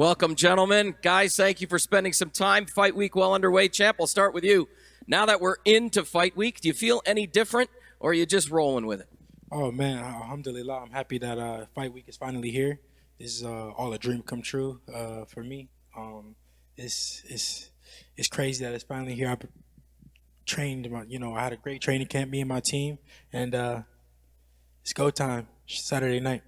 Welcome, gentlemen. Guys, thank you for spending some time. Fight week well underway. Champ, I'll start with you. Now that we're into fight week, do you feel any different, or are you just rolling with it? Oh man, alhamdulillah, I'm happy that fight week is finally here. This is all a dream come true for me. It's crazy that it's finally here. I trained, I had a great training camp, me and my team, and it's go time Saturday night.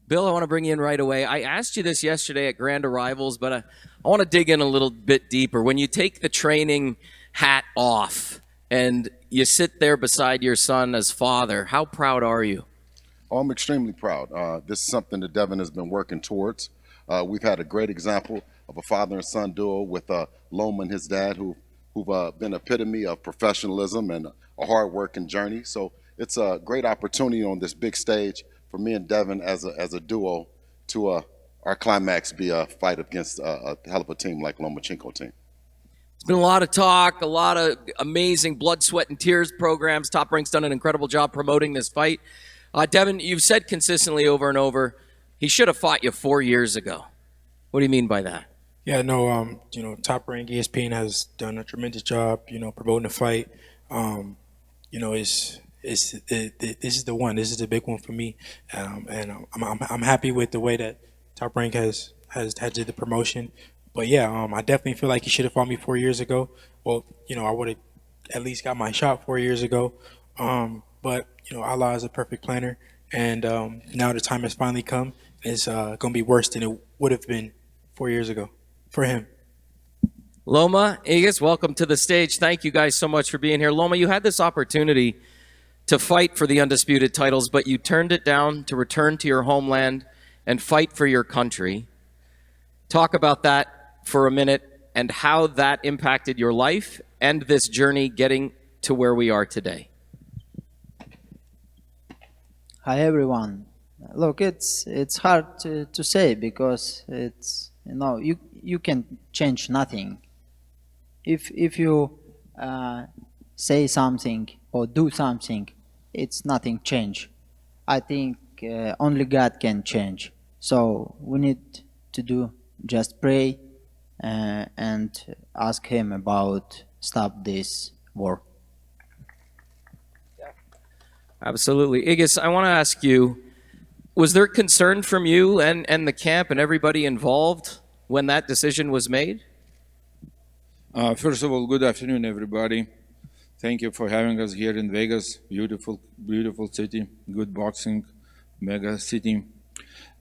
Bill, I want to bring you in right away. I asked you this yesterday at Grand Arrivals, but I want to dig in a little bit deeper. When you take the training hat off and you sit there beside your son as father, how proud are you? Oh, I'm extremely proud. This is something that Devin has been working towards. We've had a great example of a father and son duo with Loma and his dad, who've been epitome of professionalism and a hard-working journey. So it's a great opportunity on this big stage for me and Devin as a duo to our climax be a fight against a hell of a team like Lomachenko team. It's been a lot of talk, a lot of amazing blood, sweat, and tears programs. Top Rank's done an incredible job promoting this fight. Devin, you've said consistently over and over, he should have fought you 4 years ago. What do you mean by that? Yeah, no, Top Rank ESPN has done a tremendous job, promoting the fight. This is the one. This is the big one for me, and I'm happy with the way that Top Rank has did the promotion. But yeah, I definitely feel like he should have fought me 4 years ago. Well, I would have at least got my shot 4 years ago. But Allah is a perfect planner, and now the time has finally come. It's going to be worse than it would have been 4 years ago for him. Loma, Aegis, welcome to the stage. Thank you guys so much for being here. Loma, you had this opportunity to fight for the undisputed titles, but you turned it down to return to your homeland and fight for your country. Talk about that for a minute and how that impacted your life and this journey getting to where we are today. Hi everyone. Look, it's hard to say because it's you can change nothing. If you say something or do something, it's nothing change. I think only God can change. So we need to do just pray and ask Him about stop this war. Absolutely. Aegis, I want to ask you, was there concern from you and the camp and everybody involved when that decision was made? First of all, good afternoon, everybody. Thank you for having us here in Vegas. Beautiful, beautiful city, good boxing, mega city.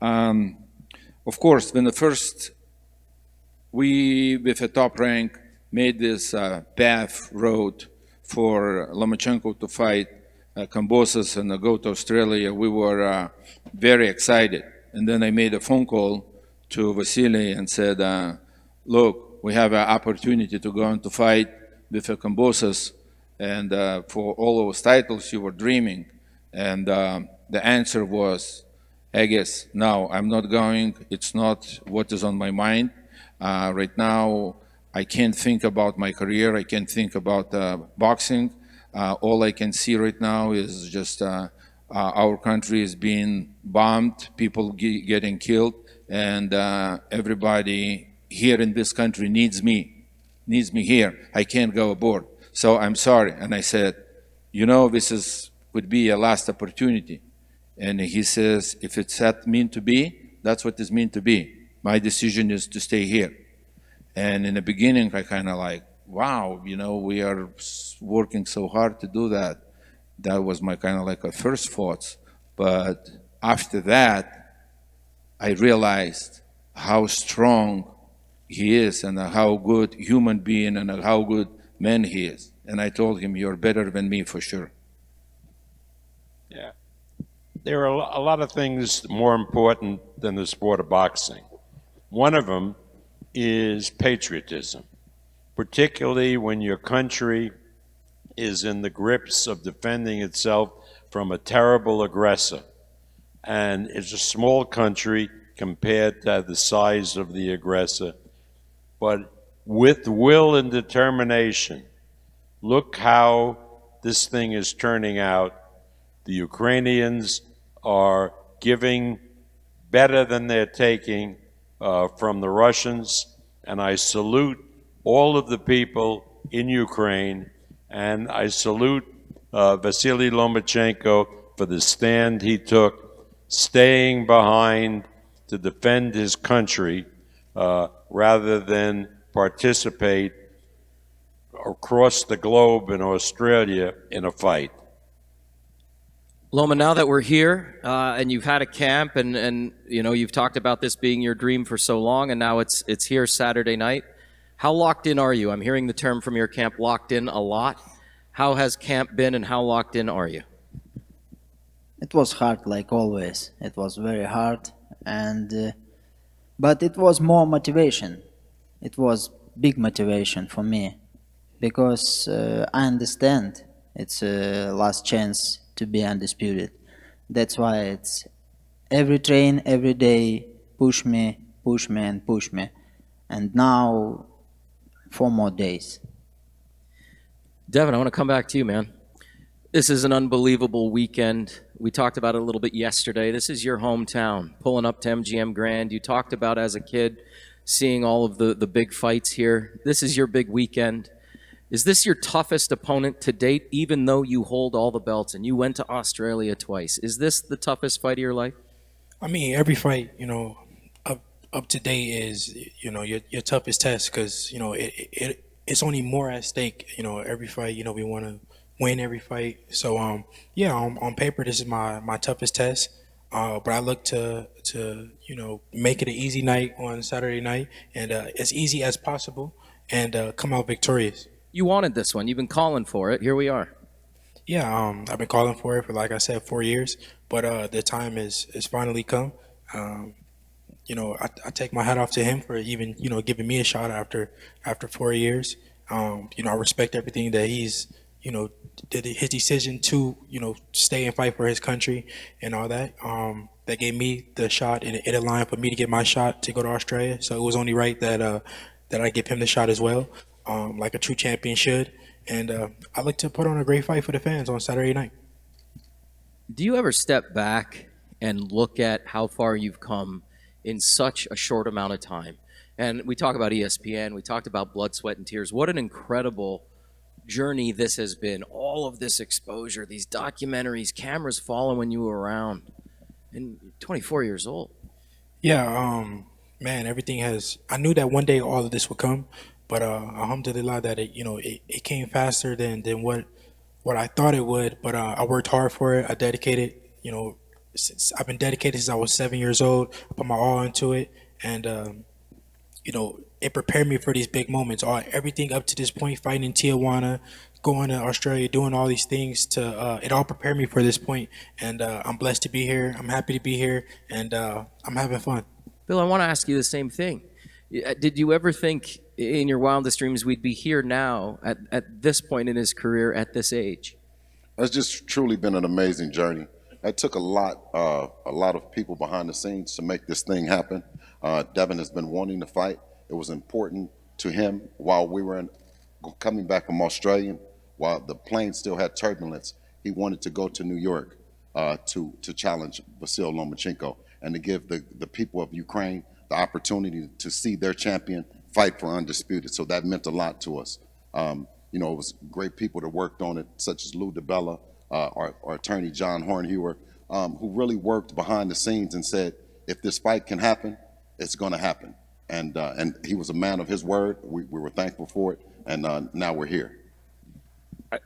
Of course, when we, with a Top Rank, made this path road for Lomachenko to fight Kambosos and go to Australia, we were very excited. And then I made a phone call to Vasiliy and said, look, we have an opportunity to go on to fight with Kambosos, and for all those titles you were dreaming. And the answer was, I guess, no, I'm not going. It's not what is on my mind. Right now, I can't think about my career. I can't think about boxing. All I can see right now is just our country is being bombed, people getting killed, and everybody here in this country needs me here. I can't go aboard. So I'm sorry. And I said, this would be a last opportunity. And he says, if it's that meant to be, that's what it's meant to be. My decision is to stay here. And in the beginning, I kind of like, wow, we are working so hard to do that. That was my kind of like a first thoughts. But after that, I realized how strong he is and how good human being and how good man he is. And I told him, you're better than me for sure. Yeah. There are a lot of things more important than the sport of boxing. One of them is patriotism, particularly when your country is in the grips of defending itself from a terrible aggressor. And it's a small country compared to the size of the aggressor. But with will and determination, look how this thing is turning out. The Ukrainians are giving better than they're taking. from the Russians, and I salute all of the people in Ukraine, and I salute Vasiliy Lomachenko for the stand he took, staying behind to defend his country rather than participate across the globe in Australia in a fight. Loma, now that we're here and you've had a camp and you know you've talked about this being your dream for so long, and now it's here Saturday night. How locked in are you? I'm hearing the term from your camp, locked in, a lot. How has camp been, and how locked in are you? It was hard, like always. It was very hard, and but it was more motivation. It was big motivation for me because I understand it's a last chance to be undisputed. That's why it's every train, every day, push me, and push me. And now, 4 more days. Devin, I want to come back to you, man. This is an unbelievable weekend. We talked about it a little bit yesterday. This is your hometown, pulling up to MGM Grand. You talked about as a kid seeing all of the big fights here. This is your big weekend. Is this your toughest opponent to date, even though you hold all the belts and you went to Australia twice? Is this the toughest fight of your life? I mean, every fight, you know, up to date is, you know, your toughest test because, you know, it's only more at stake. You know, every fight, you know, we want to win every fight. So, yeah, on paper, this is my toughest test. But I look to you know, make it an easy night on Saturday night and as easy as possible and come out victorious. You wanted this one. You've been calling for it. Here we are. Yeah, I've been calling for it for, like I said, 4 years, but the time is finally come. You know, I take my hat off to him for even, you know, giving me a shot after 4 years. You know, I respect everything that he's, you know, did his decision to, you know, stay and fight for his country and all that. That gave me the shot, and it aligned for me to get my shot to go to Australia. So it was only right that I give him the shot as well, like a true champion should. And I look to put on a great fight for the fans on Saturday night. Do you ever step back and look at how far you've come in such a short amount of time? And we talk about ESPN, we talked about blood, sweat, and tears. What an incredible journey this has been. All of this exposure, these documentaries, cameras following you around. And you're 24 years old. Yeah, man, everything has. I knew that one day all of this would come, but alhamdulillah that it came faster than what I thought it would. But I worked hard for it. I dedicated, since I've been dedicated since I was 7 years old. I put my all into it, and it prepared me for these big moments. Everything up to this point, fighting in Tijuana, going to Australia, doing all these things it all prepared me for this point. And I'm blessed to be here. I'm happy to be here, and I'm having fun. Bill, I want to ask you the same thing. Did you ever think in your wildest dreams we'd be here now at this point in his career at this age? It's just truly been an amazing journey. It took a lot of people behind the scenes to make this thing happen. Devin has been wanting to fight. It was important to him while we were coming back from Australia, while the plane still had turbulence. He wanted to go to New York to challenge Vasiliy Lomachenko and to give the people of Ukraine the opportunity to see their champion fight for undisputed. So that meant a lot to us. It was great people that worked on it, such as Lou DiBella, our attorney John Hornhewer, who really worked behind the scenes and said, if this fight can happen, it's going to happen. And he was a man of his word. We were thankful for it, and now we're here.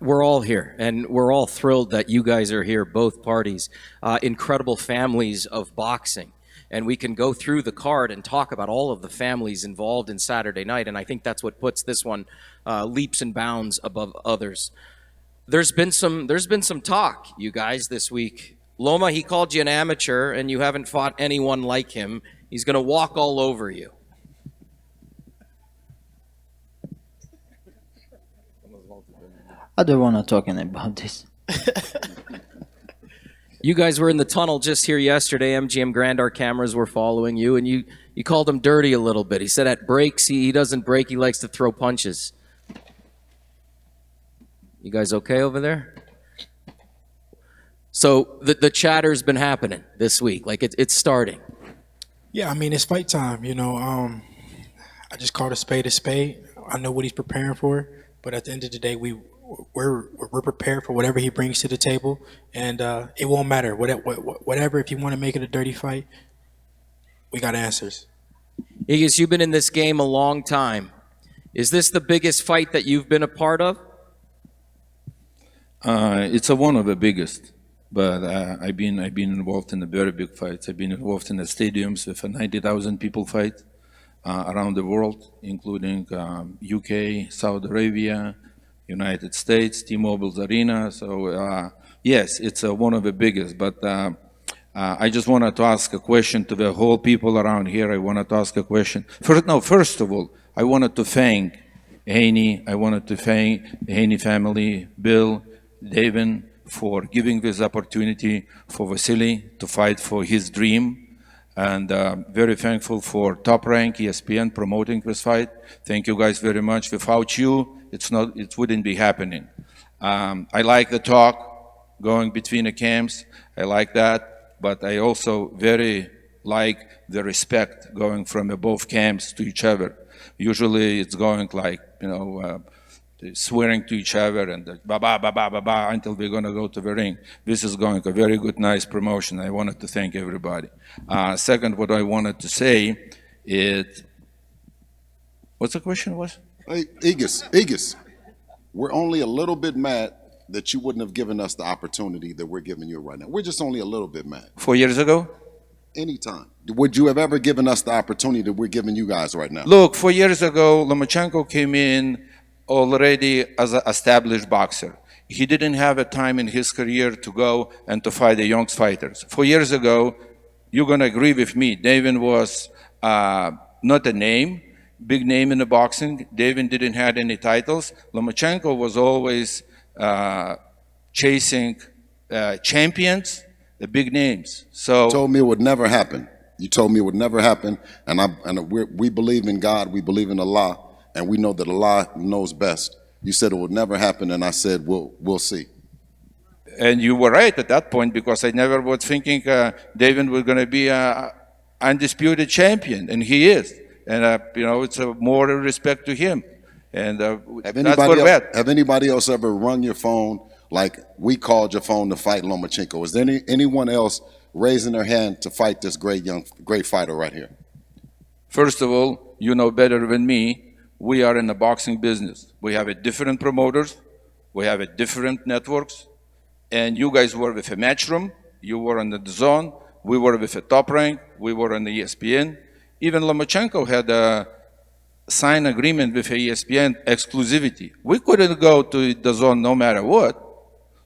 We're all here, and we're all thrilled that you guys are here, both parties. Incredible families of boxing. And we can go through the card and talk about all of the families involved in Saturday night, and I think that's what puts this one leaps and bounds above others. There's been some talk, you guys, this week. Loma, he called you an amateur, and you haven't fought anyone like him. He's going to walk all over you. I don't want to talk about this. You guys were in the tunnel just here yesterday. MGM Grand, our cameras were following you, and you called him dirty a little bit. He said at breaks, he doesn't break, he likes to throw punches. You guys okay over there? So the chatter's been happening this week, like it's starting. Yeah, I mean it's fight time. I just called a spade a spade. I know what he's preparing for, but at the end of the day, we're prepared for whatever he brings to the table, and it won't matter. Whatever, if you want to make it a dirty fight, we got answers. Igis, you've been in this game a long time. Is this the biggest fight that you've been a part of? It's one of the biggest, but I've been involved in the very big fights. I've been involved in the stadiums with a 90,000 people fight around the world, including UK, Saudi Arabia, United States, T-Mobile's arena. So yes, it's one of the biggest. But I just wanted to ask a question to the whole people around here. I wanted to ask a question. First of all, I wanted to thank Haney. I wanted to thank the Haney family, Bill, Devin, for giving this opportunity for Vasiliy to fight for his dream. And very thankful for Top Rank, ESPN promoting this fight. Thank you guys very much. Without you, it wouldn't be happening. I like the talk going between the camps. I like that, but I also very like the respect going from both camps to each other. Usually it's going like, swearing to each other and ba ba ba ba ba ba until we're going to go to the ring. This is going a very good, nice promotion. I wanted to thank everybody. Second, what I wanted to say is, what's the question was? Hey, Igis, we're only a little bit mad that you wouldn't have given us the opportunity that we're giving you right now. We're just only a little bit mad. 4 years ago? Anytime. Would you have ever given us the opportunity that we're giving you guys right now? Look, 4 years ago, Lomachenko came in already as an established boxer. He didn't have a time in his career to go and to fight the young fighters. 4 years ago, you're going to agree with me, Devin was not a name, big name in the boxing. Devin didn't have any titles. Lomachenko was always chasing champions, the big names. So You told me it would never happen. You told me it would never happen, and we believe in God, we believe in Allah, and we know that Allah knows best. You said it would never happen, and I said we'll see. And you were right at that point, because I never was thinking Devin was going to be an undisputed champion, and he is. And it's more respect to him. And that's what we're at. Have anybody else ever rung your phone like we called your phone to fight Lomachenko? Is there anyone else raising their hand to fight this great fighter right here? First of all, you know better than me, we are in the boxing business. We have a different promoters, we have a different networks, and you guys were with a Matchroom, you were on the zone, we were with a Top Rank, we were on the ESPN. Even Lomachenko had a signed agreement with ESPN exclusivity. We couldn't go to the zone no matter what.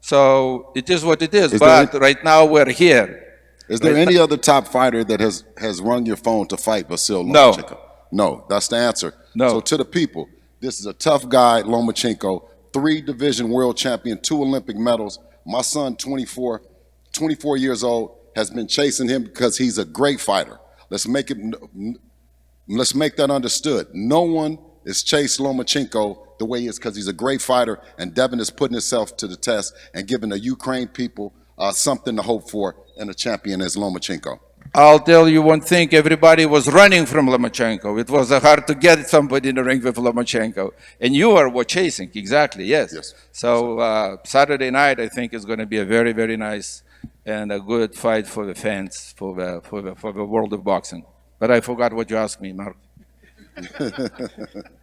So it is what it is. But right now we're here. Is there any other top fighter that has rung your phone to fight Vasiliy No. Lomachenko? No, that's the answer. No. So to the people, this is a tough guy, Lomachenko, 3-division world champion, 2 Olympic medals. My son, 24 years old, has been chasing him because he's a great fighter. Let's make that understood. No one is chased Lomachenko the way he is because he's a great fighter, and Devin is putting himself to the test and giving the Ukraine people something to hope for in a champion as Lomachenko. I'll tell you one thing, everybody was running from Lomachenko. It was hard to get somebody in the ring with Lomachenko. And you were chasing, exactly, yes. So Saturday night, I think, is going to be a very, very nice and a good fight for the fans, for the world of boxing. But I forgot what you asked me, Mark.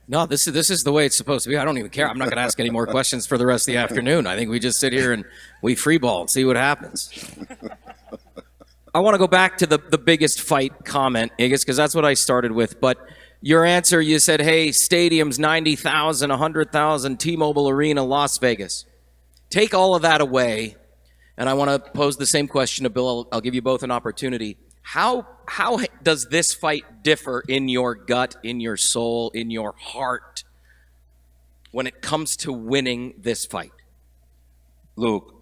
No, this is the way it's supposed to be. I don't even care. I'm not going to ask any more questions for the rest of the afternoon. I think we just sit here and we freeball and see what happens. I want to go back to the biggest fight comment, Igis, because that's what I started with. But your answer, you said, hey, stadiums, 90,000, 100,000, T-Mobile Arena, Las Vegas. Take all of that away, and I want to pose the same question to Bill. I'll give you both an opportunity. How does this fight differ in your gut, in your soul, in your heart when it comes to winning this fight? Look,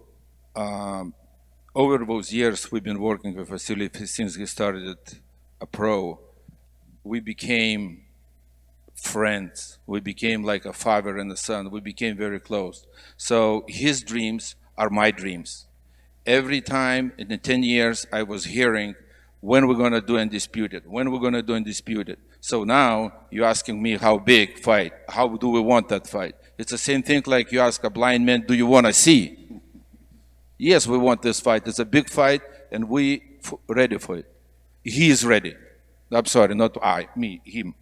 over those years we've been working with Vasiliy since he started a pro. We became friends. We became like a father and a son. We became very close. So his dreams are my dreams. Every time in the 10 years I was hearing when we're going to do undisputed, when we're going to do undisputed. So now you're asking me how big fight, how do we want that fight? It's the same thing like you ask a blind man, do you want to see? Yes, we want this fight. It's a big fight, and we ready for it. He is ready. I'm sorry, not I, me, him.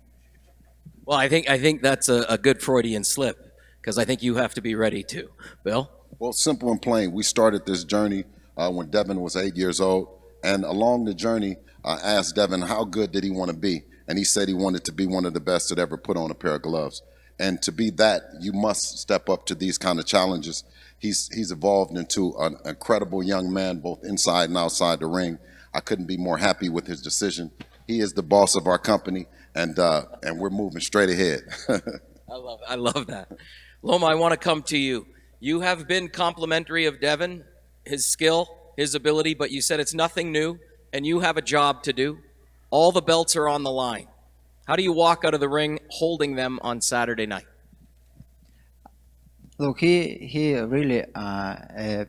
Well, I think that's a good Freudian slip, because I think you have to be ready too. Bill? Well, simple and plain. We started this journey when Devin was 8 years old. And along the journey, I asked Devin how good did he want to be. And he said he wanted to be one of the best that ever put on a pair of gloves. And to be that, you must step up to these kind of challenges. He's evolved into an incredible young man, both inside and outside the ring. I couldn't be more happy with his decision. He is the boss of our company, and we're moving straight ahead. I love that. Loma, I want to come to you. You have been complimentary of Devin, his skill, his ability, but you said it's nothing new, and you have a job to do. All the belts are on the line. How do you walk out of the ring holding them on Saturday night? Look, he really a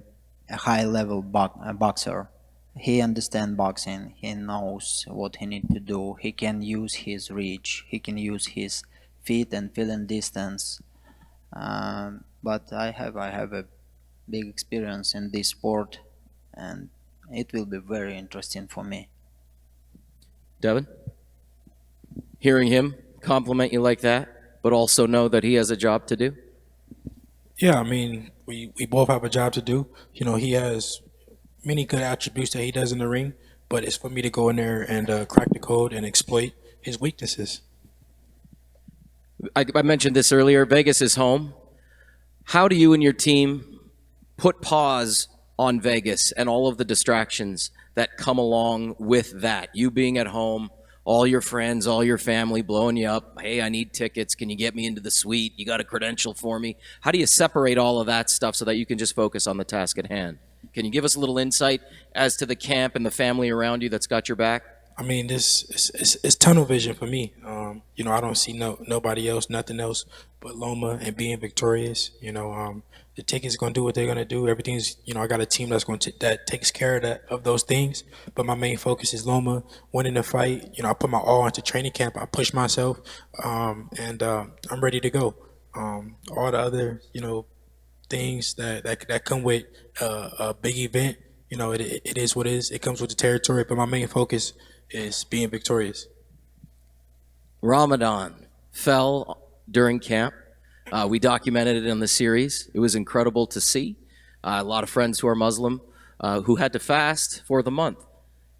high level boxer. He understands boxing. He knows what he needs to do. He can use his reach. He can use his feet and feeling distance. But I have a big experience in this sport, and it will be very interesting for me. Devin? Hearing him compliment you like that, but also know that he has a job to do? Yeah, I mean, we both have a job to do. You know, he has many good attributes that he does in the ring, but it's for me to go in there and crack the code and exploit his weaknesses. I mentioned this earlier. Vegas is home. How do you and your team put pause on Vegas and all of the distractions that come along with that? You being at home, all your friends, all your family blowing you up. Hey, I need tickets. Can you get me into the suite? You got a credential for me? How do you separate all of that stuff so that you can just focus on the task at hand? Can you give us a little insight as to the camp and the family around you that's got your back? I mean, this is tunnel vision for me. You know, I don't see nobody else, nothing else but Loma and being victorious. You know, the tickets gonna do what they're gonna do. Everything's, you know, I got a team that takes care of those things. But my main focus is Loma winning the fight. You know, I put my all into training camp. I push myself, and I'm ready to go. All the other, you know, things that come with a big event. You know, it is what it is. It comes with the territory. But my main focus is being victorious. Ramadan fell during camp. We documented it in the series. It was incredible to see. A lot of friends who are Muslim who had to fast for the month.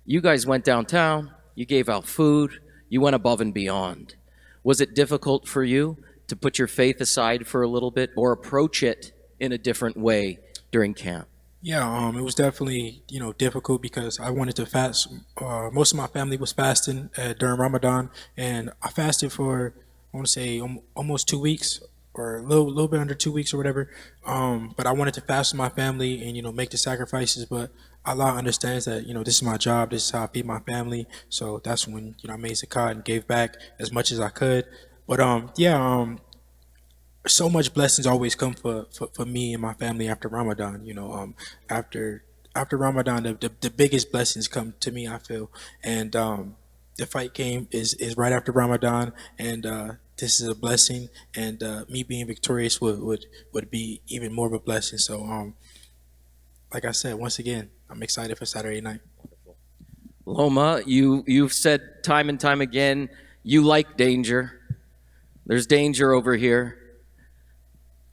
You guys went downtown. You gave out food. You went above and beyond. Was it difficult for you to put your faith aside for a little bit or approach it in a different way during camp? Yeah, it was definitely, you know, difficult because I wanted to fast. Most of my family was fasting during Ramadan, and I fasted for, I want to say, almost 2 weeks, or a little bit under 2 weeks or whatever. But I wanted to fast with my family and, you know, make the sacrifices. But Allah understands that, you know, this is my job. This is how I feed my family. So that's when, you know, I made zakat and gave back as much as I could. But so much blessings always come for me and my family after Ramadan. You know, after Ramadan, the biggest blessings come to me, I feel. And the fight game is right after Ramadan, and this is a blessing. And me being victorious would be even more of a blessing. So, like I said, once again, I'm excited for Saturday night. Loma, you've said time and time again, you like danger. There's danger over here.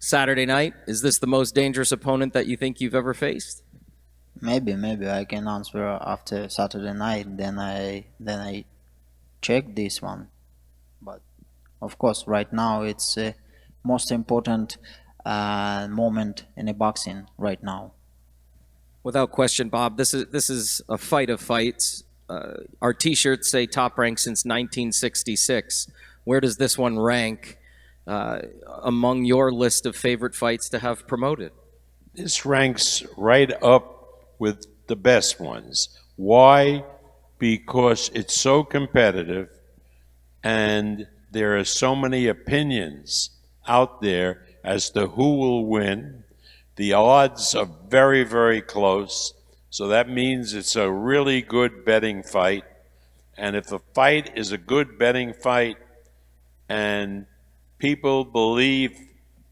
Saturday night, is this the most dangerous opponent that you think you've ever faced? Maybe I can answer after Saturday night. Then I check this one. But of course, right now it's the most important moment in a boxing right now. Without question, Bob, this is a fight of fights. Our T-shirts say Top Rank since 1966. Where does this one rank among your list of favorite fights to have promoted? This ranks right up with the best ones. Why? Because it's so competitive and there are so many opinions out there as to who will win. The odds are very, very close. So that means it's a really good betting fight. And if the fight is a good betting fight and people believe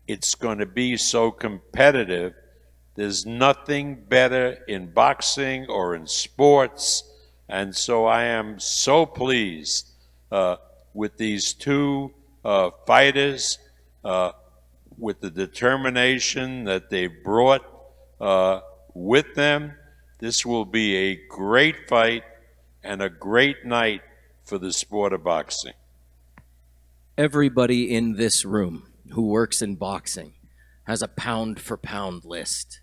it's going to be so competitive, there's nothing better in boxing or in sports. And so I am so pleased with these two fighters, with the determination that they brought with them. This will be a great fight and a great night for the sport of boxing. Everybody in this room who works in boxing has a pound for pound list.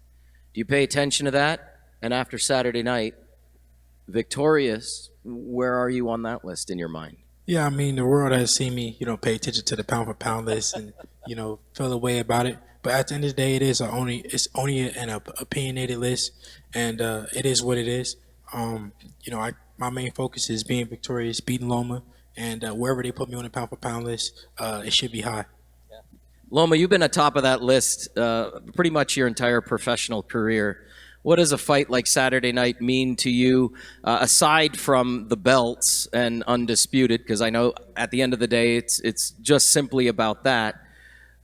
Do you pay attention to that? And after Saturday night, victorious, where are you on that list in your mind? Yeah, I mean, the world has seen me, pay attention to the pound for pound list and, feel a way about it. But at the end of the day, it's only an opinionated list, and it is what it is. My main focus is being victorious, beating Loma, and wherever they put me on the pound for pound list, it should be high. Loma, you've been atop of that list pretty much your entire professional career. What does a fight like Saturday night mean to you, aside from the belts and undisputed? Because I know at the end of the day, it's just simply about that.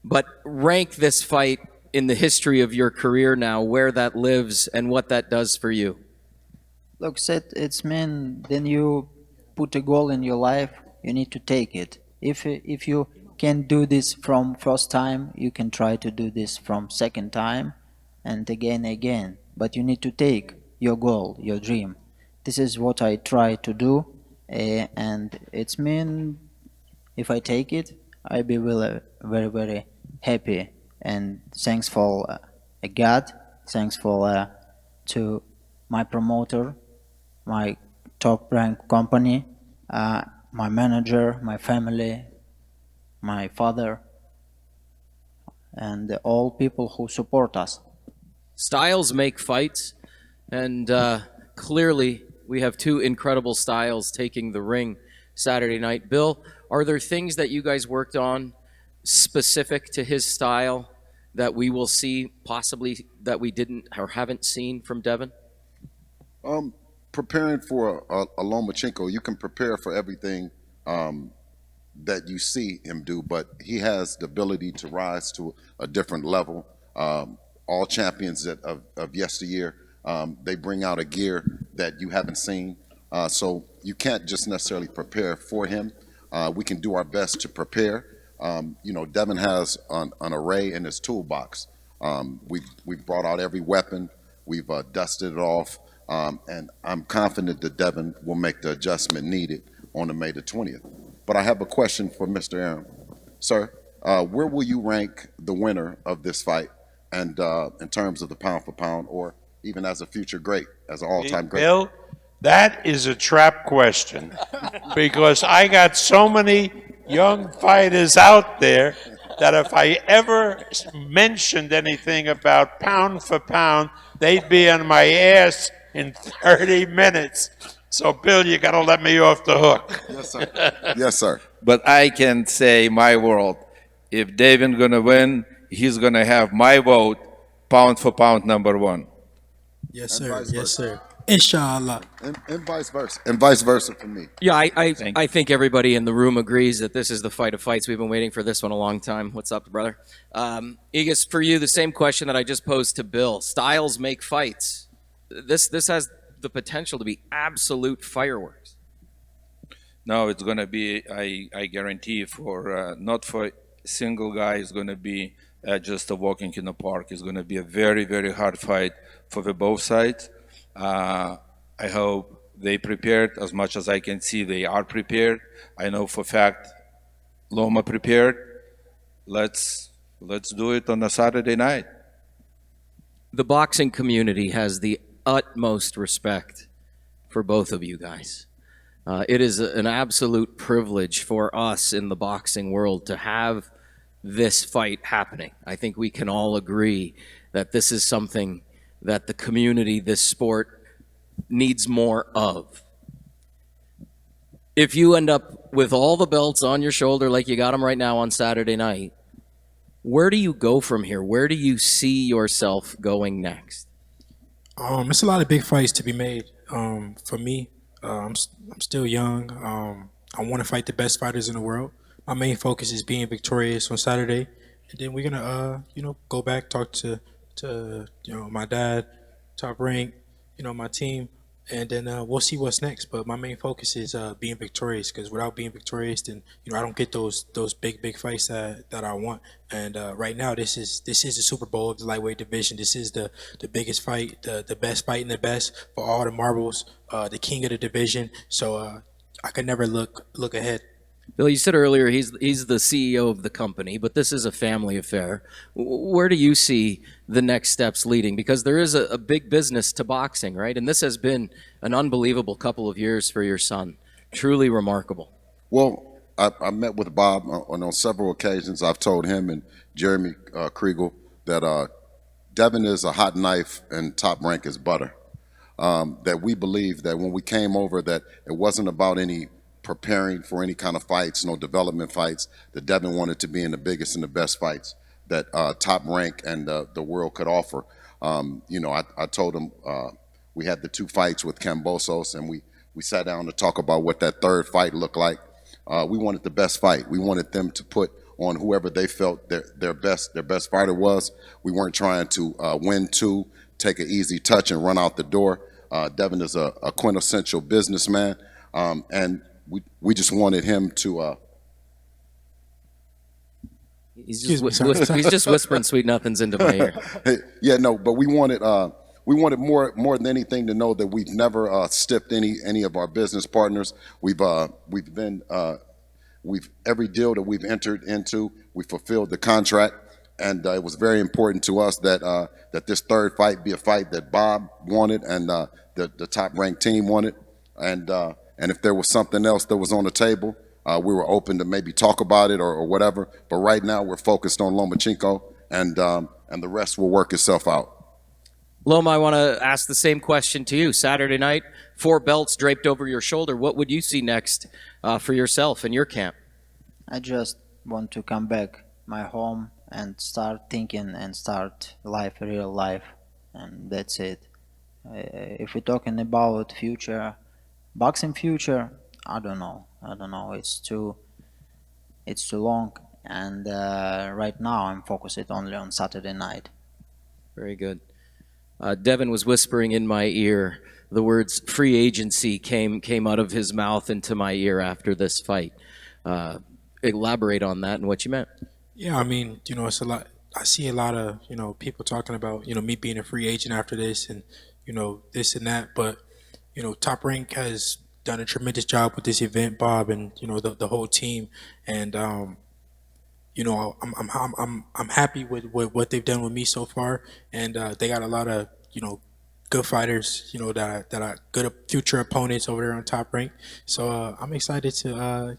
But rank this fight in the history of your career now, where that lives and what that does for you. Look, Seth, it's mean then you put a goal in your life, you need to take it. If you can do this from first time, you can try to do this from second time and again. But you need to take your goal, your dream. This is what I try to do, and it's mean if I take it, I'll be really, very, very happy. And thanks for God, thanks for to my promoter, my top rank company, my manager, my family, my father, and all people who support us. Styles make fights, and clearly we have two incredible styles taking the ring Saturday night. Bill, are there things that you guys worked on specific to his style that we will see possibly that we didn't or haven't seen from Devin? Preparing for a Lomachenko, you can prepare for everything that you see him do, but he has the ability to rise to a different level. All champions of yesteryear, they bring out a gear that you haven't seen. So you can't just necessarily prepare for him. We can do our best to prepare. Devin has an array in his toolbox. We've brought out every weapon. We've dusted it off. And I'm confident that Devin will make the adjustment needed on the May the 20th. But I have a question for Mr. Aaron. Sir, where will you rank the winner of this fight and in terms of the pound for pound or even as a future great, as an all-time great? Bill, that is a trap question because I got so many young fighters out there that if I ever mentioned anything about pound for pound, they'd be on my ass in 30 minutes. So, Bill, you got to let me off the hook. Yes, sir. Yes, sir. But I can say my world. If Devin gonna win, he's gonna have my vote, pound for pound number one. Yes, And sir. vice Yes, versa. sir. Inshallah. And vice versa. And vice versa for me. Yeah, I think everybody in the room agrees that this is the fight of fights. We've been waiting for this one a long time. What's up, brother? Igis, for you, the same question that I just posed to Bill. Styles make fights. This has the potential to be absolute fireworks. No, it's gonna be. I guarantee for not for a single guy. It's gonna be just a walking in the park. It's gonna be a very, very hard fight for the both sides. I hope they prepared as much as I can see. They are prepared. I know for a fact Loma prepared. Let's do it on a Saturday night. The boxing community has the utmost respect for both of you guys. It is an absolute privilege for us in the boxing world to have this fight happening. I think we can all agree that this is something that the community, this sport, needs more of. If you end up with all the belts on your shoulder like you got them right now on Saturday night, where do you go from here? Where do you see yourself going next? It's a lot of big fights to be made for me. I'm still young. I want to fight the best fighters in the world. My main focus is being victorious on Saturday, and then we're gonna go back, talk to my dad, Top Rank, my team, and then we'll see what's next. But my main focus is being victorious, because without being victorious, then I don't get those big fights that I want. And right now, this is the Super Bowl of the lightweight division. This is the biggest fight, the best fight in the best for all the marbles, the king of the division. So I could never look ahead. Bill, you said earlier he's the CEO of the company, but this is a family affair. Where do you see the next steps leading? Because there is a big business to boxing, right? And this has been an unbelievable couple of years for your son. Truly remarkable. Well, I met with Bob on several occasions. I've told him and Jeremy Kriegel that Devin is a hot knife and Top Rank is butter. That we believe that when we came over, that it wasn't about any preparing for any kind of fights, no development fights, that Devin wanted to be in the biggest and the best fights that Top Rank and the world could offer. I told him we had the 2 fights with Kambosos, and we sat down to talk about what that third fight looked like. We wanted the best fight. We wanted them to put on whoever they felt their best fighter was. We weren't trying to win 2, take an easy touch and run out the door. Devin is a quintessential businessman, and we just wanted him to. He's just whispering sweet nothings into my ear. Yeah, no, but we wanted more than anything to know that we've never stiffed any of our business partners. We've every deal that we've entered into, we fulfilled the contract, and it was very important to us that this third fight be a fight that Bob wanted and the Top Rank team wanted, and if there was something else that was on the table, we were open to maybe talk about it or whatever. But right now, we're focused on Lomachenko, and the rest will work itself out. Loma, I want to ask the same question to you. Saturday night, 4 belts draped over your shoulder. What would you see next for yourself and your camp? I just want to come back my home and start thinking and start life, real life, and that's it. If we're talking about future, boxing future, I don't know. It's too long, and right now I'm focused only on Saturday night. Very good. Devin was whispering in my ear. The words "free agency" came out of his mouth into my ear after this fight. Elaborate on that and what you meant. Yeah, I mean, it's a lot. I see a lot of people talking about me being a free agent after this, and this and that. But Top Rank has done a tremendous job with this event, Bob, and the whole team, and I'm happy with what they've done with me so far, and they got a lot of good fighters, that are good future opponents over there on Top Rank. So I'm excited to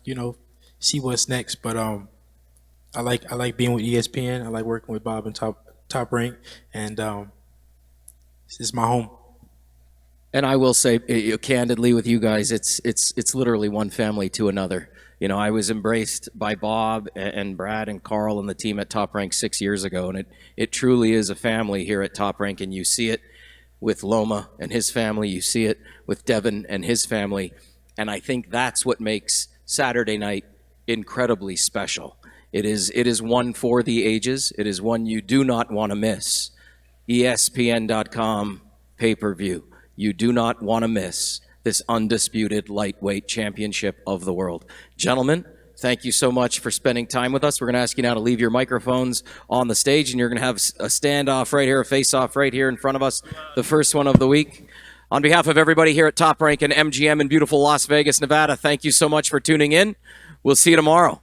see what's next. But I like being with ESPN. I like working with Bob and Top Rank, and this is my home. And I will say, candidly with you guys, it's literally one family to another. I was embraced by Bob and Brad and Carl and the team at Top Rank 6 years ago, and it truly is a family here at Top Rank, and you see it with Loma and his family, you see it with Devin and his family, and I think that's what makes Saturday night incredibly special. It is one for the ages. It is one you do not want to miss. ESPN.com pay-per-view. You do not want to miss this undisputed lightweight championship of the world. Gentlemen, thank you so much for spending time with us. We're going to ask you now to leave your microphones on the stage, and you're going to have a standoff right here, a face-off right here in front of us, the first one of the week. On behalf of everybody here at Top Rank and MGM in beautiful Las Vegas, Nevada, thank you so much for tuning in. We'll see you tomorrow.